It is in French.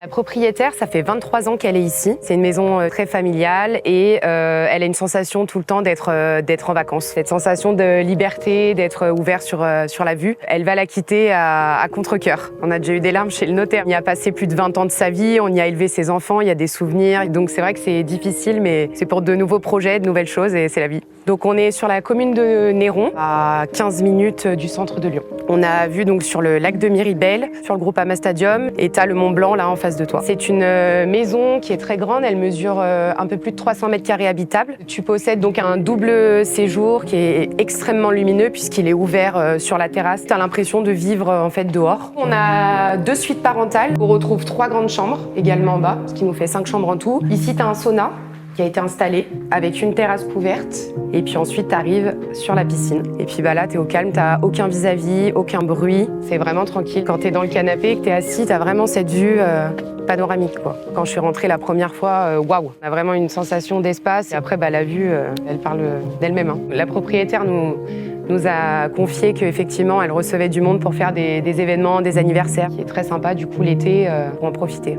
La propriétaire, ça fait 23 ans qu'elle est ici. C'est une maison très familiale et elle a une sensation tout le temps d'être en vacances. Cette sensation de liberté, d'être ouvert sur la vue. Elle va la quitter à contre-cœur. On a déjà eu des larmes chez le notaire. Il y a passé plus de 20 ans de sa vie, on y a élevé ses enfants, il y a des souvenirs. Donc c'est vrai que c'est difficile, mais c'est pour de nouveaux projets, de nouvelles choses et c'est la vie. Donc on est sur la commune de Néron, à 15 minutes du centre de Lyon. On a vu donc sur le lac de Miribel, sur le Groupama Stadium, et t'as le Mont Blanc là en face de toi. C'est une maison qui est très grande, elle mesure un peu plus de 300 mètres carrés habitables. Tu possèdes donc un double séjour qui est extrêmement lumineux puisqu'il est ouvert sur la terrasse. T'as l'impression de vivre en fait dehors. On a 2 suites parentales. On retrouve 3 grandes chambres également en bas, ce qui nous fait 5 chambres en tout. Ici t'as un sauna qui a été installé avec une terrasse couverte et puis ensuite tu arrives sur la piscine. Et puis là t'es au calme, t'as aucun vis-à-vis, aucun bruit, c'est vraiment tranquille. Quand t'es dans le canapé et que t'es assis, t'as vraiment cette vue panoramique quoi. Quand je suis rentrée la première fois, waouh, on a vraiment une sensation d'espace et après la vue, elle parle d'elle-même. La propriétaire nous a confié qu'effectivement elle recevait du monde pour faire des événements, des anniversaires, qui est très sympa du coup l'été pour en profiter.